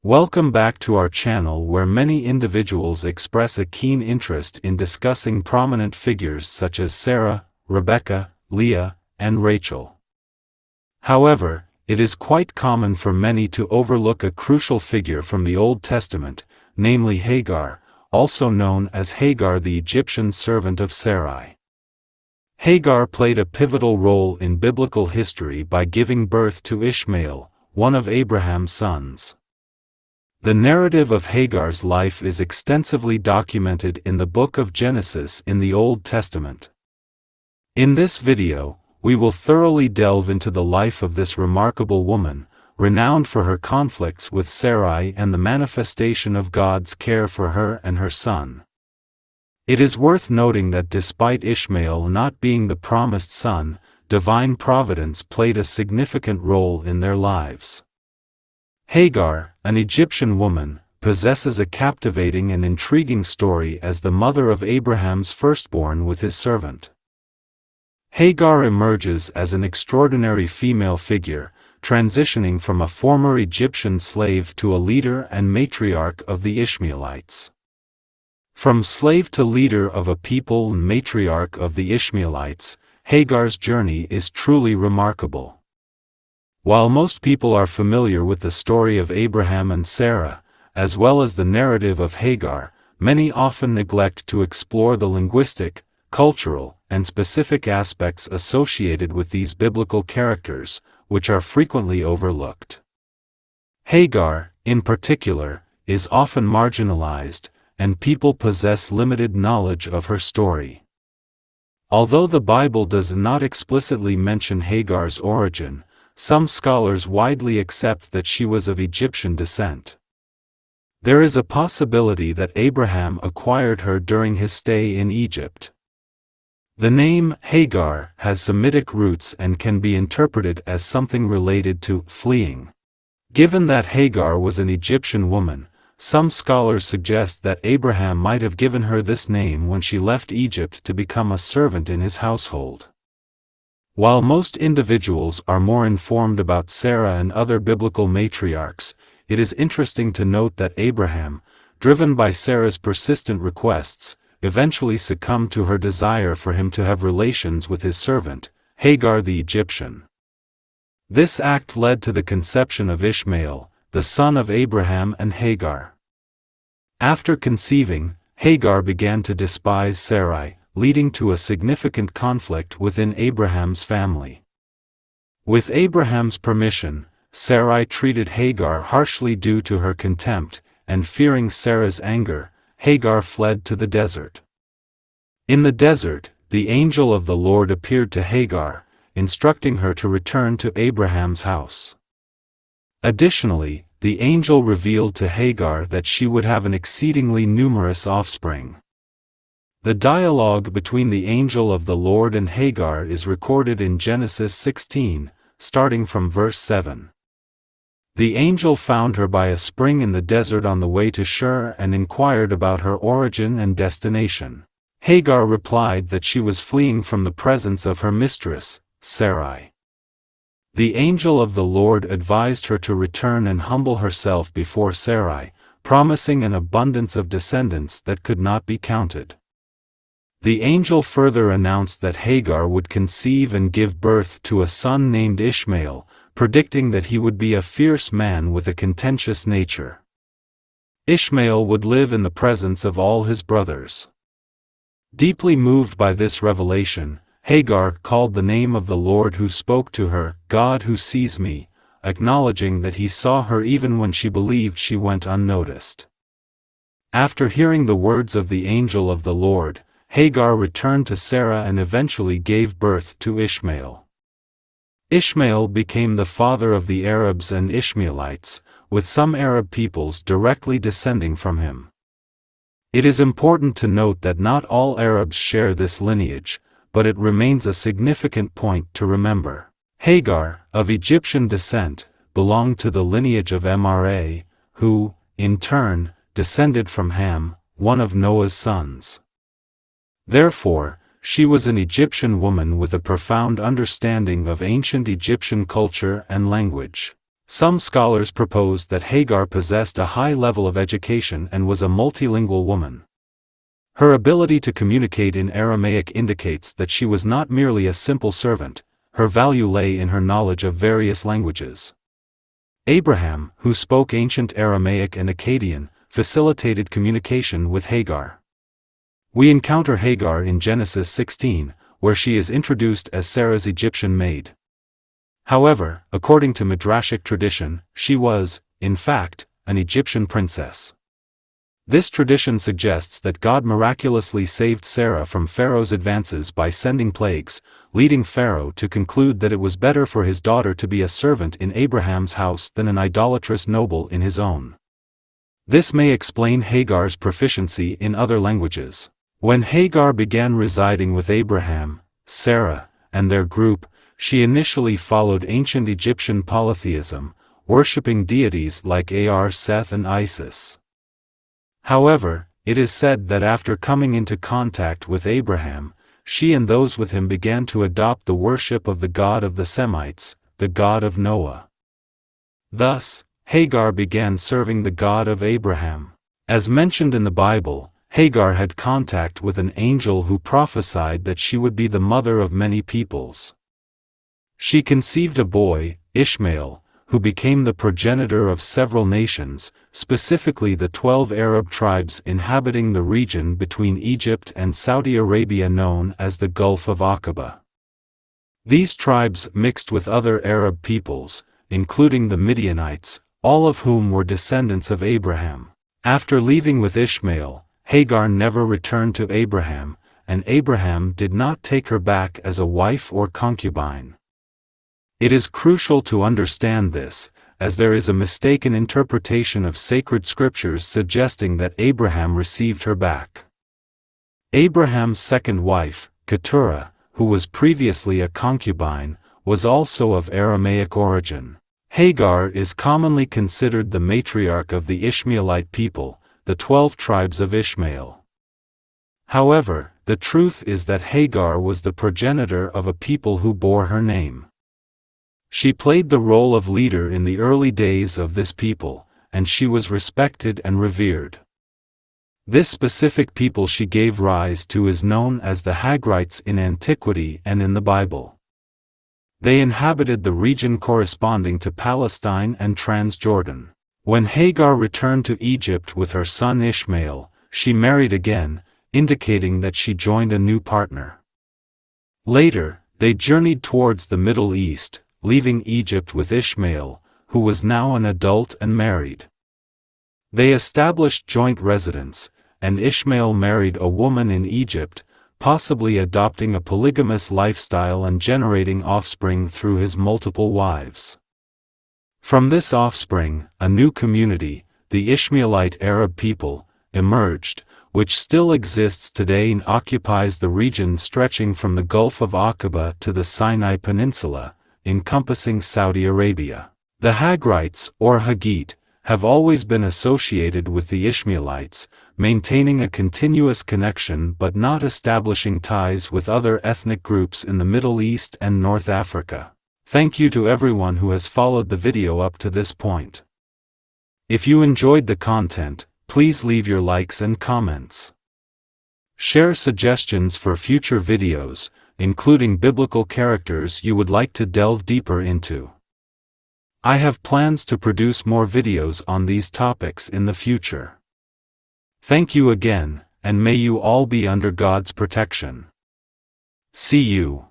Welcome back to our channel where many individuals express a keen interest in discussing prominent figures such as Sarah, Rebecca, Leah, and Rachel. However, it is quite common for many to overlook a crucial figure from the Old Testament, namely Hagar, also known as Hagar, the Egyptian servant of Sarai. Hagar played a pivotal role in biblical history by giving birth to Ishmael, one of Abraham's sons. The narrative of Hagar's life is extensively documented in the book of Genesis in the Old Testament. In this video, we will thoroughly delve into the life of this remarkable woman, renowned for her conflicts with Sarai and the manifestation of God's care for her and her son. It is worth noting that despite Ishmael not being the promised son, divine providence played a significant role in their lives. Hagar, an Egyptian woman, possesses a captivating and intriguing story as the mother of Abraham's firstborn with his servant. Hagar emerges as an extraordinary female figure, transitioning from a former Egyptian slave to a leader and matriarch of the Ishmaelites. From slave to leader of a people and matriarch of the Ishmaelites, Hagar's journey is truly remarkable. While most people are familiar with the story of Abraham and Sarah, as well as the narrative of Hagar, many often neglect to explore the linguistic, cultural, and specific aspects associated with these biblical characters, which are frequently overlooked. Hagar, in particular, is often marginalized, and people possess limited knowledge of her story. Although the Bible does not explicitly mention Hagar's origin, some scholars widely accept that she was of Egyptian descent. There is a possibility that Abraham acquired her during his stay in Egypt. The name Hagar has Semitic roots and can be interpreted as something related to fleeing. Given that Hagar was an Egyptian woman, some scholars suggest that Abraham might have given her this name when she left Egypt to become a servant in his household. While most individuals are more informed about Sarah and other biblical matriarchs, it is interesting to note that Abraham, driven by Sarah's persistent requests, eventually succumbed to her desire for him to have relations with his servant, Hagar the Egyptian. This act led to the conception of Ishmael, the son of Abraham and Hagar. After conceiving, Hagar began to despise Sarai, leading to a significant conflict within Abraham's family. With Abraham's permission, Sarai treated Hagar harshly due to her contempt, and fearing Sarah's anger, Hagar fled to the desert. In the desert, the angel of the Lord appeared to Hagar, instructing her to return to Abraham's house. Additionally, the angel revealed to Hagar that she would have an exceedingly numerous offspring. The dialogue between the angel of the Lord and Hagar is recorded in Genesis 16, starting from verse 7. The angel found her by a spring in the desert on the way to Shur and inquired about her origin and destination. Hagar replied that she was fleeing from the presence of her mistress, Sarai. The angel of the Lord advised her to return and humble herself before Sarai, promising an abundance of descendants that could not be counted. The angel further announced that Hagar would conceive and give birth to a son named Ishmael, predicting that he would be a fierce man with a contentious nature. Ishmael would live in the presence of all his brothers. Deeply moved by this revelation, Hagar called the name of the Lord who spoke to her, God who sees me, acknowledging that he saw her even when she believed she went unnoticed. After hearing the words of the angel of the Lord, Hagar returned to Sarah and eventually gave birth to Ishmael. Ishmael became the father of the Arabs and Ishmaelites, with some Arab peoples directly descending from him. It is important to note that not all Arabs share this lineage, but it remains a significant point to remember. Hagar, of Egyptian descent, belonged to the lineage of Mra, who, in turn, descended from Ham, one of Noah's sons. Therefore, she was an Egyptian woman with a profound understanding of ancient Egyptian culture and language. Some scholars propose that Hagar possessed a high level of education and was a multilingual woman. Her ability to communicate in Aramaic indicates that she was not merely a simple servant, her value lay in her knowledge of various languages. Abraham, who spoke ancient Aramaic and Akkadian, facilitated communication with Hagar. We encounter Hagar in Genesis 16, where she is introduced as Sarah's Egyptian maid. However, according to Midrashic tradition, she was, in fact, an Egyptian princess. This tradition suggests that God miraculously saved Sarah from Pharaoh's advances by sending plagues, leading Pharaoh to conclude that it was better for his daughter to be a servant in Abraham's house than an idolatrous noble in his own. This may explain Hagar's proficiency in other languages. When Hagar began residing with Abraham, Sarah, and their group, she initially followed ancient Egyptian polytheism, worshipping deities like Ar, Seth and Isis. However, it is said that after coming into contact with Abraham, she and those with him began to adopt the worship of the god of the Semites, the god of Noah. Thus, Hagar began serving the God of Abraham. As mentioned in the Bible, Hagar had contact with an angel who prophesied that she would be the mother of many peoples. She conceived a boy, Ishmael, who became the progenitor of several nations, specifically the 12 Arab tribes inhabiting the region between Egypt and Saudi Arabia known as the Gulf of Aqaba. These tribes mixed with other Arab peoples, including the Midianites, all of whom were descendants of Abraham. After leaving with Ishmael, Hagar never returned to Abraham, and Abraham did not take her back as a wife or concubine. It is crucial to understand this, as there is a mistaken interpretation of sacred scriptures suggesting that Abraham received her back. Abraham's second wife, Keturah, who was previously a concubine, was also of Aramaic origin. Hagar is commonly considered the matriarch of the Ishmaelite people, the 12 tribes of Ishmael. However, the truth is that Hagar was the progenitor of a people who bore her name. She played the role of leader in the early days of this people, and she was respected and revered. This specific people she gave rise to is known as the Hagrites in antiquity and in the Bible. They inhabited the region corresponding to Palestine and Transjordan. When Hagar returned to Egypt with her son Ishmael, she married again, indicating that she joined a new partner. Later, they journeyed towards the Middle East, leaving Egypt with Ishmael, who was now an adult and married. They established joint residence, and Ishmael married a woman in Egypt, possibly adopting a polygamous lifestyle and generating offspring through his multiple wives. From this offspring, a new community, the Ishmaelite Arab people, emerged, which still exists today and occupies the region stretching from the Gulf of Aqaba to the Sinai Peninsula, encompassing Saudi Arabia. The Hagrites, or Haggite, have always been associated with the Ishmaelites, maintaining a continuous connection but not establishing ties with other ethnic groups in the Middle East and North Africa. Thank you to everyone who has followed the video up to this point. If you enjoyed the content, please leave your likes and comments. Share suggestions for future videos, including biblical characters you would like to delve deeper into. I have plans to produce more videos on these topics in the future. Thank you again, and may you all be under God's protection. See you.